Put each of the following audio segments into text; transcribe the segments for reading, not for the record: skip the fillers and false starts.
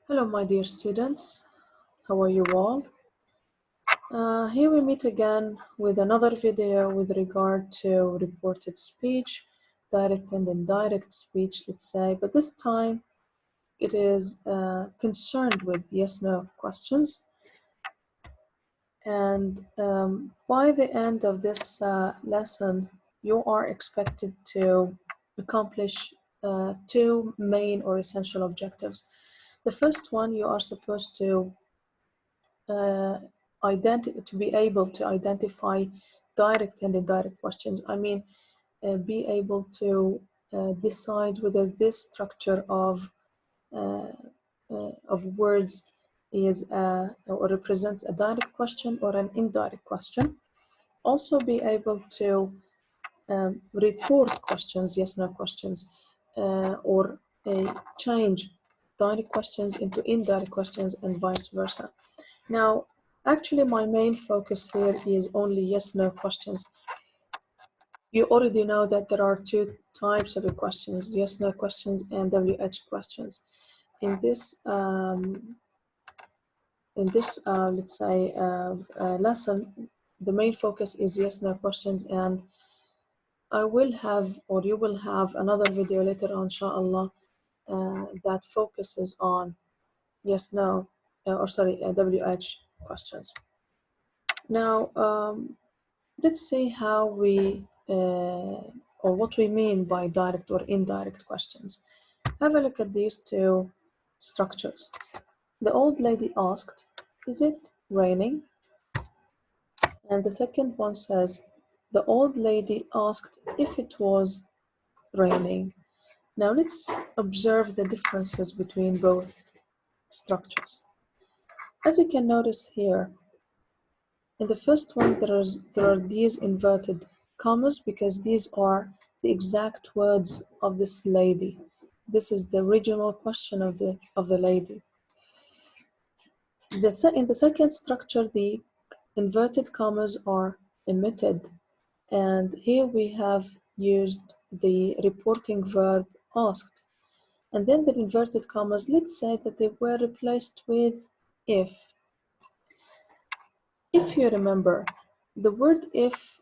Hello, my dear students. How are you all? Here we meet again with another video with regard to reported speech, direct and indirect speech, let's say, but this time it is concerned with yes-no questions. And by the end of this lesson, you are expected to accomplish two main or essential objectives. The first one, you are supposed to be able to identify direct and indirect questions. I mean, be able to decide whether this structure of words is or represents a direct question or an indirect question. Also, be able to report questions, yes/no questions, or change direct questions into indirect questions and vice versa. Now, actually, my main focus here is only yes/no questions. You already know that there are two types of questions, yes/no questions and WH questions. In this, let's say, lesson, the main focus is yes/no questions, and I will have, or you will have, another video later on, inshallah, that focuses on yes/no, WH questions. Now, let's see how we, or what we mean by direct or indirect questions. Have a look at these two structures. The old lady asked, "Is it raining?" And the second one says, "The old lady asked if it was raining." Now let's observe the differences between both structures. As you can notice here, in the first one, there are these inverted commas because these are the exact words of this lady. This is the original question of the lady. In the second structure, the inverted commas are omitted, and here we have used the reporting verb asked. And then the inverted commas, let's say that they were replaced with if. If you remember, the word if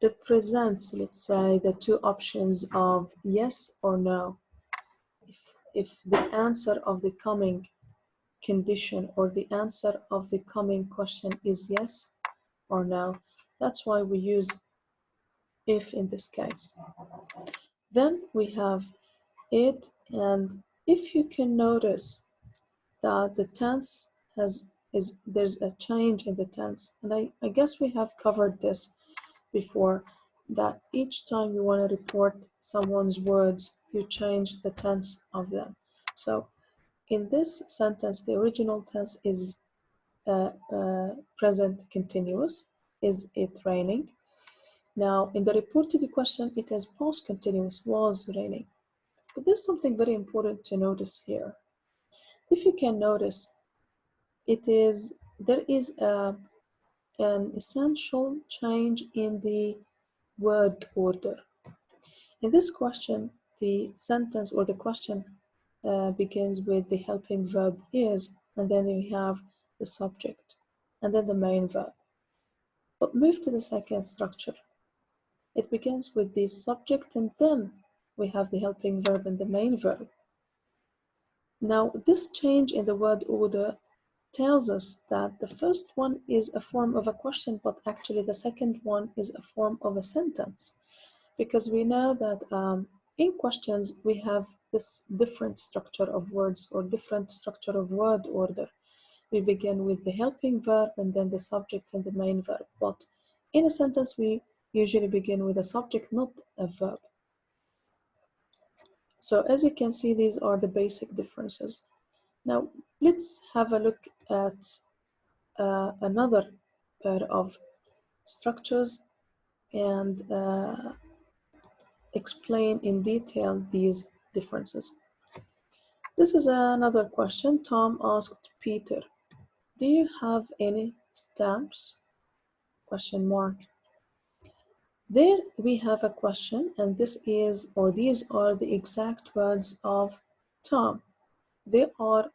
represents, let's say, the two options of yes or no. If the answer of the coming condition or the answer of the coming question is yes or no, that's why we use if in this case. Then we have it, and if you can notice that the tense there's a change in the tense, and I guess we have covered this before, that each time you want to report someone's words, you change the tense of them. So in this sentence, the original tense is present continuous. Is it raining? Now, in the reported question, it is past continuous, was raining. But there's something very important to notice here. If you can notice, there is an essential change in the word order. In this question, the sentence or the question begins with the helping verb is, and then we have the subject, and then the main verb. But move to the second structure. It begins with the subject, and then we have the helping verb and the main verb. Now, this change in the word order tells us that the first one is a form of a question, but actually the second one is a form of a sentence. Because we know that in questions, we have this different structure of words or different structure of word order. We begin with the helping verb and then the subject and the main verb. But in a sentence, we usually begin with a subject, not a verb. So as you can see, these are the basic differences. Now, let's have a look at another pair of structures and explain in detail these differences. This is another question. Tom asked Peter, "Do you have any stamps?" Question mark. There we have a question, and this is, or these are the exact words of Tom. They are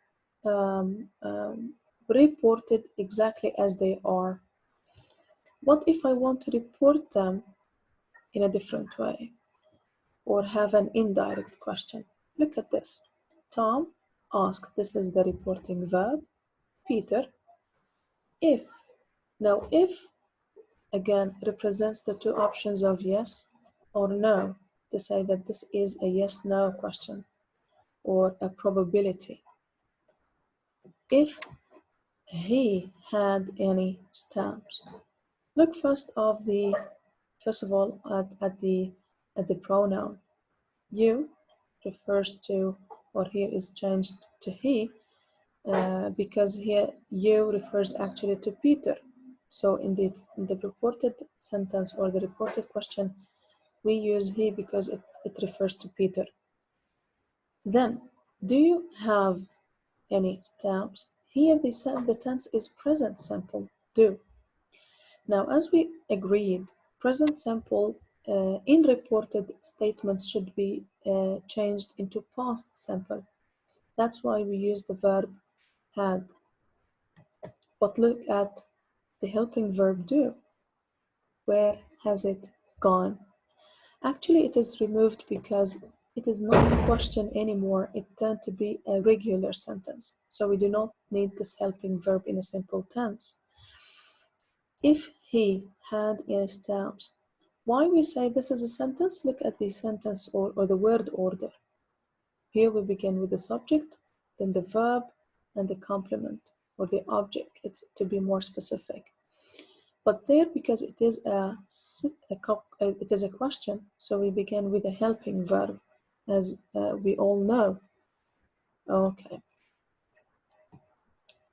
reported exactly as they are. What if I want to report them in a different way or have an indirect question? Look at this. Tom asked, this is the reporting verb. Peter, if. Now, if again represents the two options of yes or no to say that this is a yes-no question or a probability. If he had any stamps. Look first of all at the pronoun. You refers to, or here is changed to he, because here you refers actually to Peter. So in the reported sentence or the reported question, we use he because it refers to Peter. Then, do you have any stamps? Here the tense is present simple, do. Now, as we agreed, present simple in reported statements should be changed into past simple. That's why we use the verb had. But look at the helping verb do. Where has it gone? Actually, it is removed because it is not a question anymore. It turned to be a regular sentence. So we do not need this helping verb in a simple tense. If he had any stamps. Why we say this is a sentence? Look at the sentence or the word order. Here we begin with the subject, then the verb, and the complement or the object. It's to be more specific. But there, because it is a question, so we begin with a helping verb, as we all know. Okay.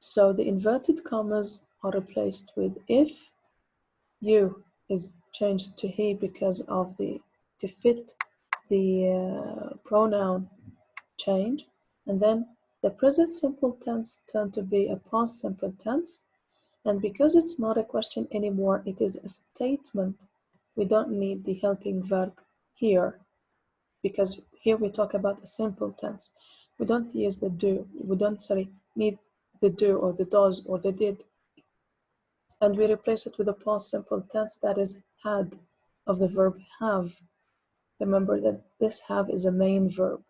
So the inverted commas are replaced with if. You is changed to he because of to fit the pronoun change, and then the present simple tense turned to be a past simple tense, and because it's not a question anymore, it is a statement. We don't need the helping verb here because here we talk about a simple tense. We don't use the do. We don't need the do or the does or the did, and we replace it with a past simple tense that is had of the verb have. Remember that this have is a main verb,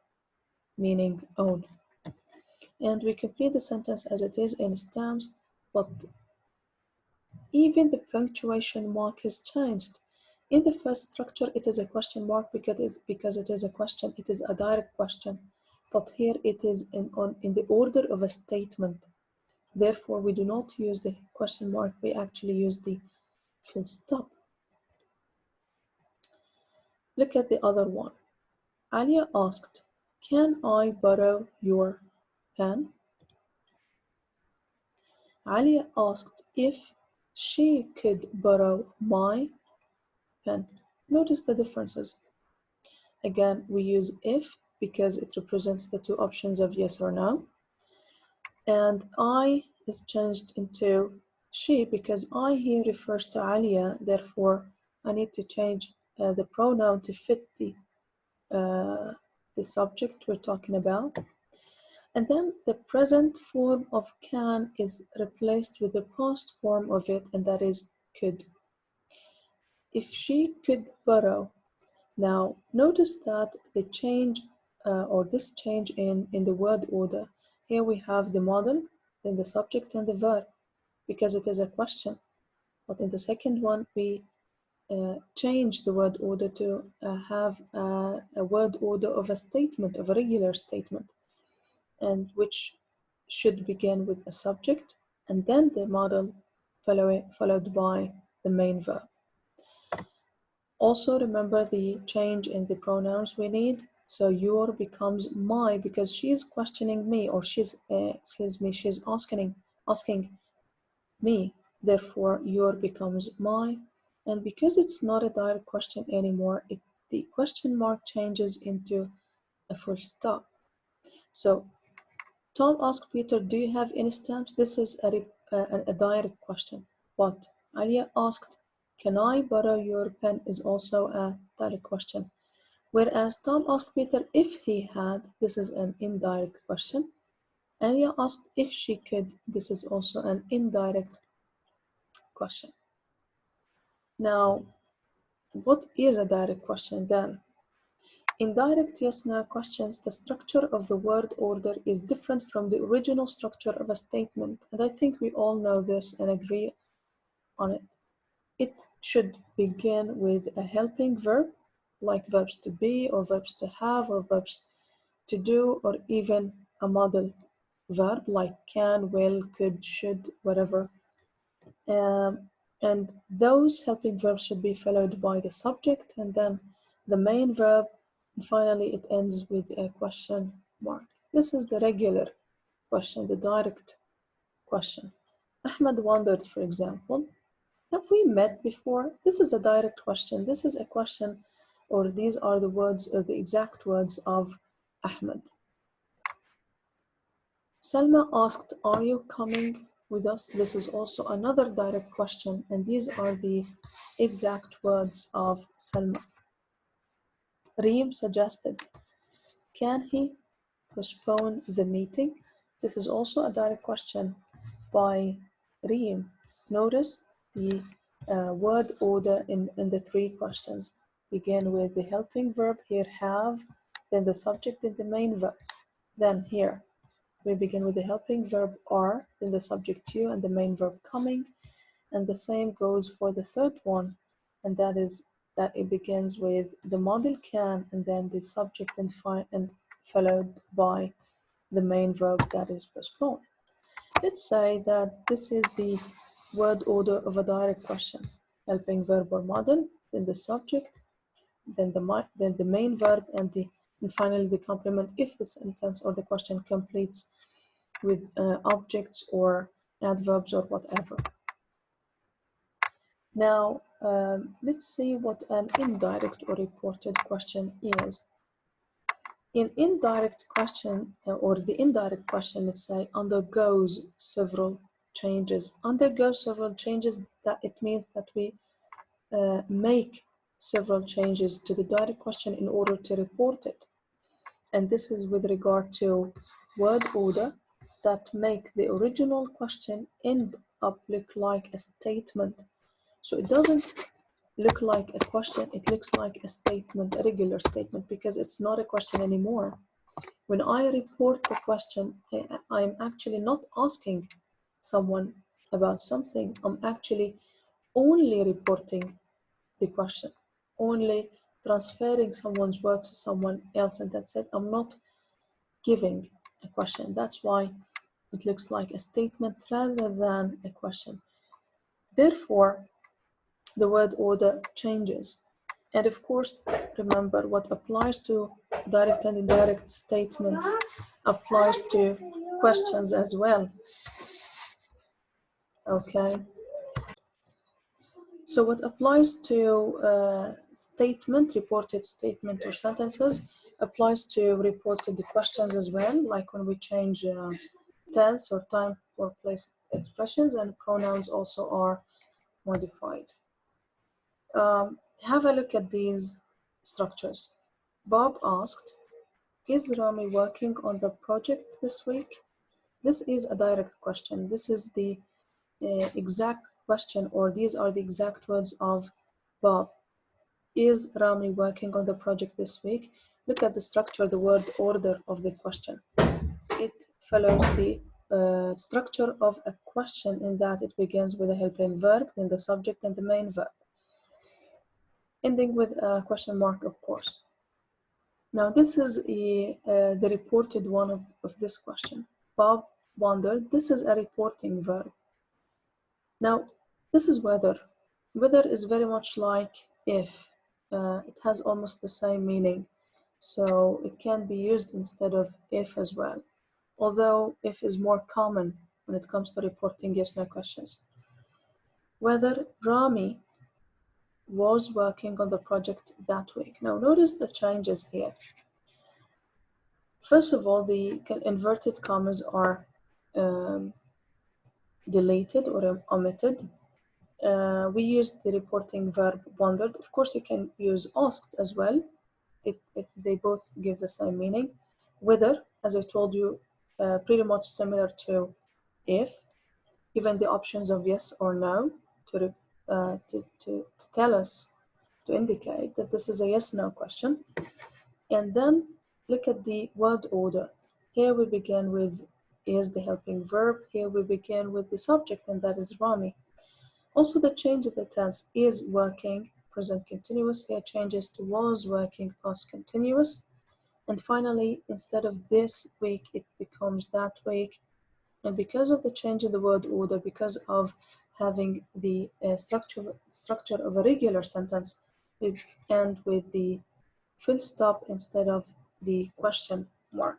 meaning own. And we complete the sentence as it is in stamps, but even the punctuation mark is changed. In the first structure, it is a question mark because it is a question, it is a direct question. But here it is in the order of a statement. Therefore, we do not use the question mark, we actually use the full stop. Look at the other one. Alia asked, can I borrow your pen? Alia asked if she could borrow my pen. Notice the differences. Again, we use if because it represents the two options of yes or no. And I is changed into she because I here refers to Alia. Therefore, I need to change the pronoun to fit the subject we're talking about. And then the present form of can is replaced with the past form of it, and that is could. If she could borrow. Now, notice that the change or this change in the word order. Here we have the model, then the subject and the verb, because it is a question. But in the second one, we change the word order to have a word order of a statement, of a regular statement, and which should begin with a subject and then the model followed by the main verb. Also remember the change in the pronouns we need. So your becomes my because she is questioning me, or she's asking me. Therefore, your becomes my, and because it's not a direct question anymore, the question mark changes into a full stop. So Tom asked Peter, do you have any stamps? This is a direct question. But Alia asked, can I borrow your pen is also a direct question. Whereas Tom asked Peter if he had, this is an indirect question. Anya asked if she could. This is also an indirect question. Now, what is a direct question then? In direct yes-no questions, the structure of the word order is different from the original structure of a statement, and I think we all know this and agree on it. It should begin with a helping verb, like verbs to be, or verbs to have, or verbs to do, or even a modal verb like can, will, could, should, whatever. And those helping verbs should be followed by the subject and then the main verb, and finally it ends with a question mark. This is the regular question, the direct question. Ahmed wondered, for example, have we met before? This is a direct question. This is a question, or these are the words, the exact words of Ahmed. Selma asked, are you coming with us? This is also another direct question, and these are the exact words of Selma. Reem suggested, can he postpone the meeting? This is also a direct question by Reem. Notice the word order in the three questions. Begin with the helping verb, here have, then the subject, then the main verb. Then here, we begin with the helping verb are, then the subject you, and the main verb coming. And the same goes for the third one, and that is that it begins with the modal can, and then the subject and followed by the main verb, that is postpone. Let's say that this is the word order of a direct question. Helping verb or modal, then the subject, then the main verb, and finally the complement if the sentence or the question completes with objects or adverbs or whatever. Now, let's see what an indirect or reported question is. An indirect question, or the indirect question, let's say, undergoes several changes. Undergoes several changes, that it means that we make several changes to the direct question in order to report it. And this is with regard to word order that make the original question end up look like a statement. So it doesn't look like a question, it looks like a statement, a regular statement, because it's not a question anymore. When I report the question, I'm actually not asking someone about something. I'm actually only reporting the question, only transferring someone's word to someone else, and that's it. I'm not giving a question. That's why it looks like a statement rather than a question. Therefore, the word order changes. And of course, remember what applies to direct and indirect statements applies to questions as well. Okay. So what applies to statement, reported statement or sentences, applies to reported questions as well, like when we change tense or time or place expressions, and pronouns also are modified. Have a look at these structures. Bob asked, is Rami working on the project this week? This is a direct question. This is the exact question, or these are the exact words of Bob. Is Rami working on the project this week? Look at the structure, the word order of the question. It follows the structure of a question in that it begins with a helping verb, then the subject and the main verb, ending with a question mark, of course. Now this is the reported one of this question. Bob wondered, this is a reporting verb. Now this is whether. Whether is very much like if. It has almost the same meaning. So it can be used instead of if as well. Although if is more common when it comes to reporting yes/no questions. Whether Rami was working on the project that week. Now notice the changes here. First of all, the inverted commas are deleted or omitted. We used the reporting verb wondered. Of course, you can use asked as well. They both give the same meaning. Whether, as I told you, pretty much similar to if, given the options of yes or no to tell us, to indicate that this is a yes-no question. And then look at the word order. Here we begin with is the helping verb. Here we begin with the subject, and that is Rami. Also, the change of the tense is working, present continuous. Here changes to was working, past continuous. And finally, instead of this week, it becomes that week. And because of the change in the word order, because of having the structure of a regular sentence, we end with the full stop instead of the question mark.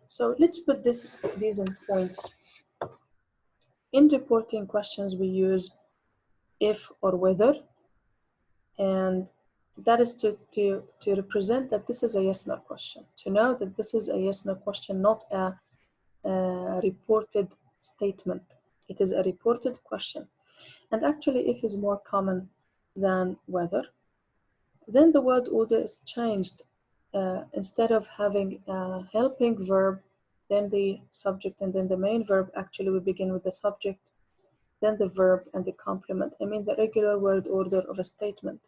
So let's put these in points. In reporting questions, we use if or whether, and that is to represent that this is a yes-no question, to know that this is a yes-no question, not a reported statement. It is a reported question. And actually, if is more common than whether. Then the word order is changed. Instead of having a helping verb, then the subject, and then the main verb, actually we begin with the subject, then the verb and the complement. I mean the regular word order of a statement.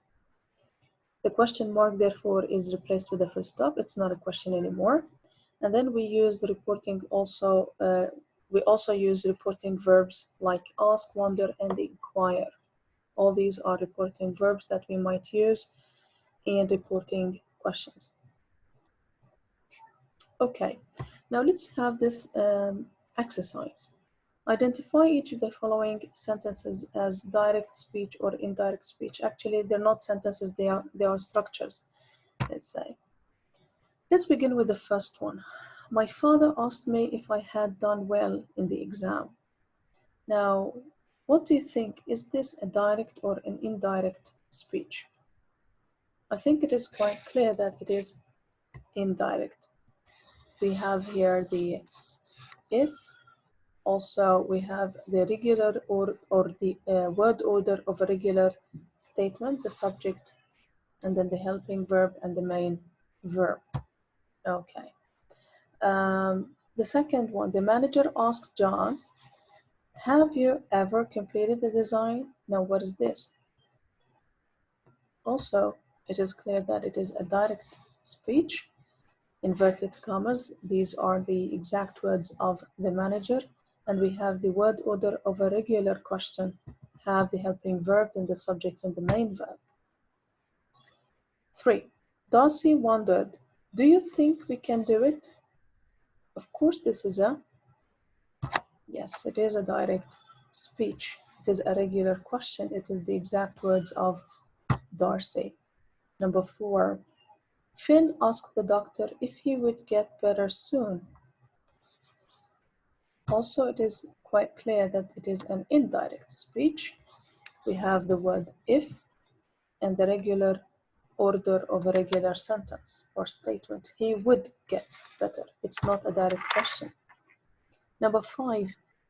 The question mark, therefore, is replaced with a full stop. It's not a question anymore. And then we use the reporting also, we also use reporting verbs like ask, wonder, and inquire. All these are reporting verbs that we might use in reporting questions. Okay, now let's have this exercise. Identify each of the following sentences as direct speech or indirect speech. Actually, they're not sentences, they are structures, let's say. Let's begin with the first one. My father asked me if I had done well in the exam. Now, what do you think? Is this a direct or an indirect speech? I think it is quite clear that it is indirect. We have here the if, also we have the regular or the word order of a regular statement, the subject, and then the helping verb and the main verb. Okay. The second one, the manager asked John, have you ever completed the design? Now, what is this? Also, it is clear that it is a direct speech. Inverted commas, these are the exact words of the manager. And we have the word order of a regular question, have the helping verb, then the subject and the main verb. 3. Darcy wondered, do you think we can do it? Of course, this is a, yes, it is a direct speech. It is a regular question. It is the exact words of Darcy. Number 4, Finn asked the doctor if he would get better soon. Also, it is quite clear that it is an indirect speech. We have the word if and the regular order of a regular sentence or statement. He would get better. It's not a direct question. Number 5,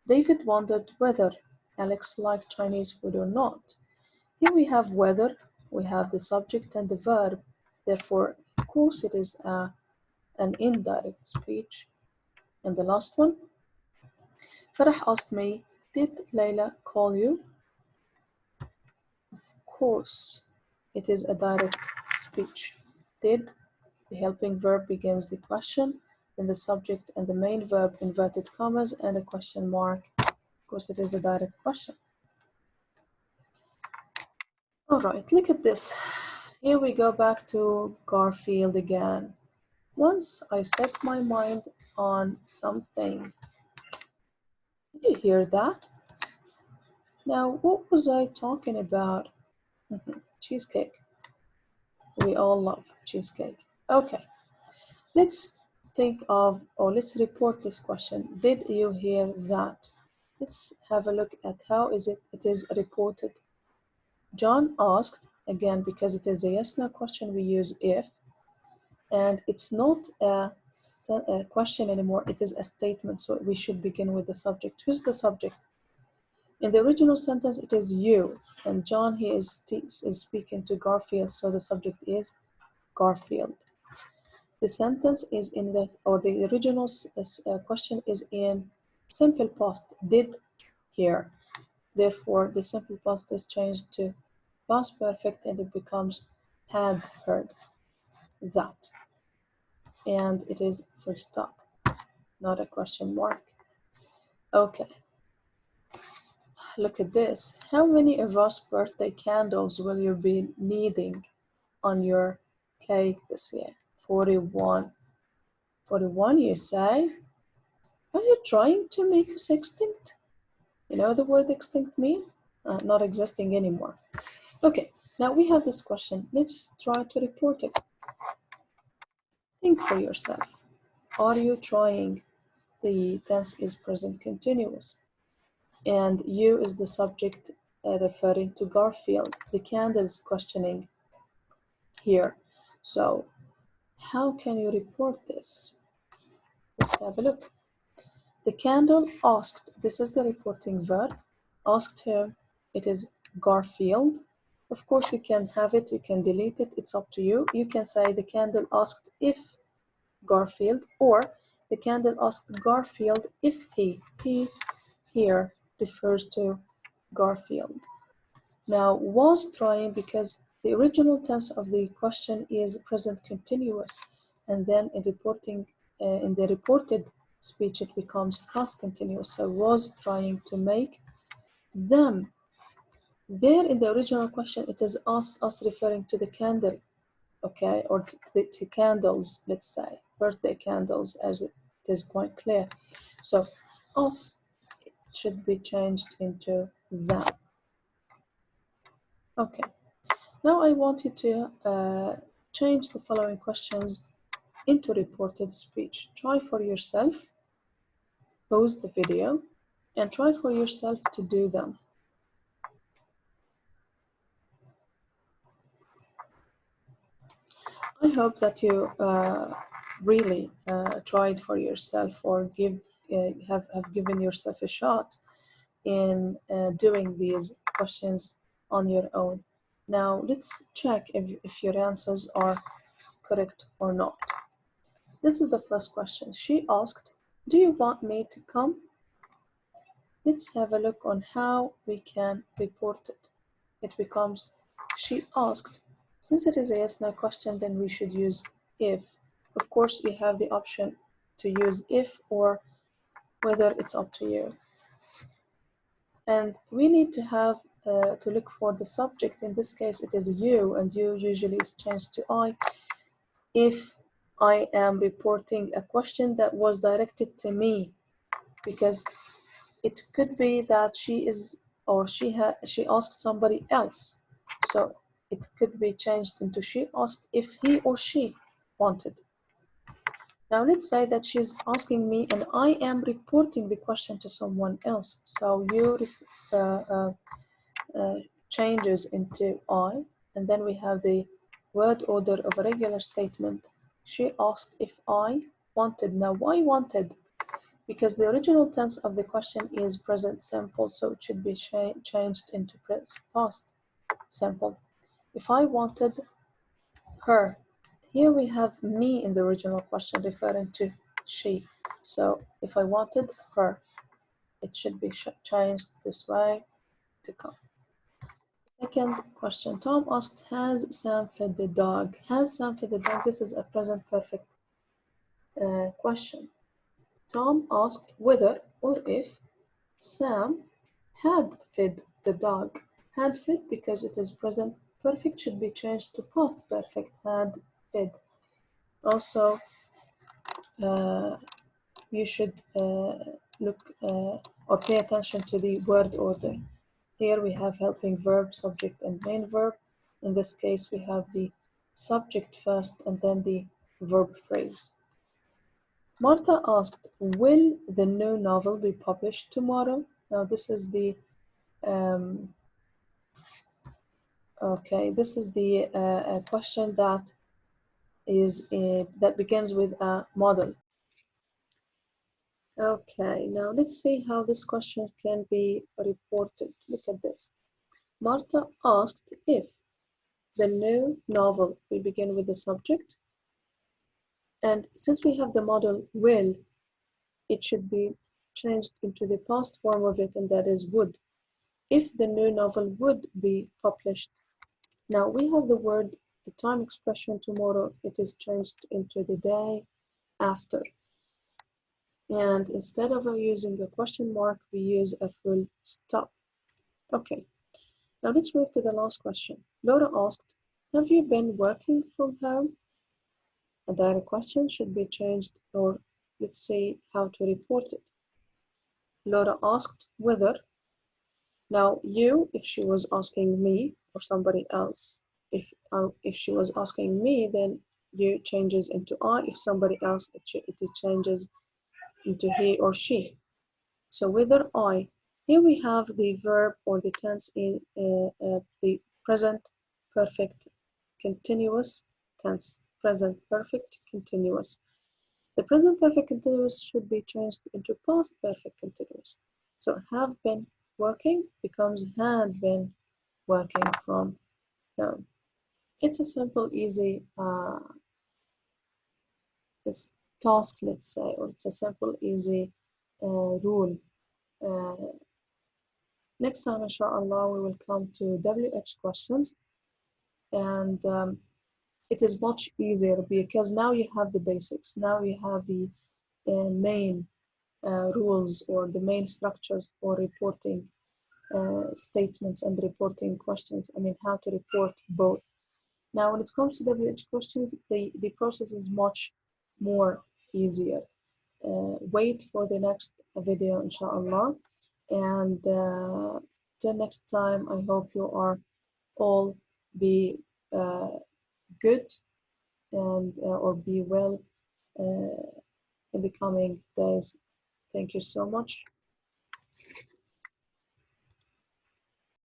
David wondered whether Alex liked Chinese food or not. Here we have whether, we have the subject and the verb. Therefore, of course, it is an indirect speech. And the last one, Farah asked me, did Layla call you? Of course, it is a direct speech. Did, the helping verb begins the question, then the subject and the main verb, inverted commas, and a question mark. Of course, it is a direct question. All right, look at this. Here we go back to Garfield again. Once I set my mind on something. Did you hear that? Now, what was I talking about? Cheesecake. We all love cheesecake. Okay, let's think of, or let's report this question. Did you hear that? Let's have a look at how it is reported. John asked, again, because it is a yes-no question, we use if. And it's not a question anymore, it is a statement. So we should begin with the subject. Who's the subject? In the original sentence, it is you. And John, he is speaking to Garfield, so the subject is Garfield. The sentence is in the, or the original question is in simple past, did hear. Therefore, the simple past is changed to past perfect and it becomes had heard that. And it is full stop, not a question mark. Okay. Look at this. How many of us birthday candles will you be needing on your cake this year? 41. 41, you say? Are you trying to make us extinct? You know the word extinct means? Not existing anymore. Okay, now we have this question. Let's try to report it. Think for yourself. Are you trying? The tense is present continuous. And you is the subject referring to Garfield. The candle is questioning here. So how can you report this? Let's have a look. The candle asked, this is the reporting verb, asked him, it is Garfield. Of course you can have it, you can delete it, it's up to you. You can say the candle asked if Garfield, or the candle asked Garfield if he here refers to Garfield. Now was trying, because the original tense of the question is present continuous, and then in the reported speech it becomes past continuous. So was trying to make them. There in the original question it is us referring to the candle, okay, or to candles, let's say, birthday candles, as it is quite clear. So us should be changed into them. Okay. Now I want you to change the following questions into reported speech. Try for yourself, pause the video, and try for yourself to do them. I hope that you really tried for yourself, or have given yourself a shot in doing these questions on your own. Now let's check if your answers are correct or not. This is the first question. She asked, do you want me to come? Let's have a look on how we can report it. It becomes, she asked. Since it is a yes/no question, then we should use if. Of course, you have the option to use if or whether, it's up to you. And we need to have to look for the subject. In this case, it is you, and you usually is changed to I. If I am reporting a question that was directed to me, because it could be that she is, or she asked somebody else. So it could be changed into she asked if he or she wanted. Now let's say that she's asking me and I am reporting the question to someone else. So you changes into I, and then we have the word order of a regular statement. She asked if I wanted. Now why wanted? Because the original tense of the question is present simple, so it should be changed into past simple. If I wanted her, here we have me in the original question referring to she. So if I wanted her, it should be changed this way to come. Second question, Tom asked, has Sam fed the dog? Has Sam fed the dog? This is a present perfect question. Tom asked whether or if Sam had fed the dog. Had fed, because it is present perfect, should be changed to past perfect, had fed. Also, you should look or pay attention to the word order. Here we have helping verb, subject, and main verb. In this case, we have the subject first and then the verb phrase. Martha asked, will the new novel be published tomorrow? Now this is the this is the question that is that begins with a model. Okay, now let's see how this question can be reported. Look at this. Martha asked if the new novel, we begin with the subject, And since we have the model will, it should be changed into the past form of it, and that is would. If the new novel would be published. Now we have the word, the time expression tomorrow, it is changed into the day after. And instead of using a question mark, we use a full stop. Okay, now let's move to the last question. Laura asked, have you been working from home? A direct question should be changed, or let's say how to report it. Laura asked whether. Now you, if she was asking me or somebody else, if she was asking me, then you changes into I. If somebody else, it changes into he or she. So whether I, here we have the verb or the tense in the present perfect continuous tense. Present perfect continuous. The present perfect continuous should be changed into past perfect continuous. So have been working becomes had been working from home. It's a simple, easy task, let's say, or it's a simple, easy rule. Uh, Next time, inshallah, we will come to WH questions, and it is much easier because now you have the basics. Now you have the main rules or the main structures for reporting statements and reporting questions. I mean, how to report both. Now, when it comes to WH questions, the process is much more easier. Wait for the next video, inshallah. And till next time, I hope you are all be good and or be well in the coming days. Thank you so much.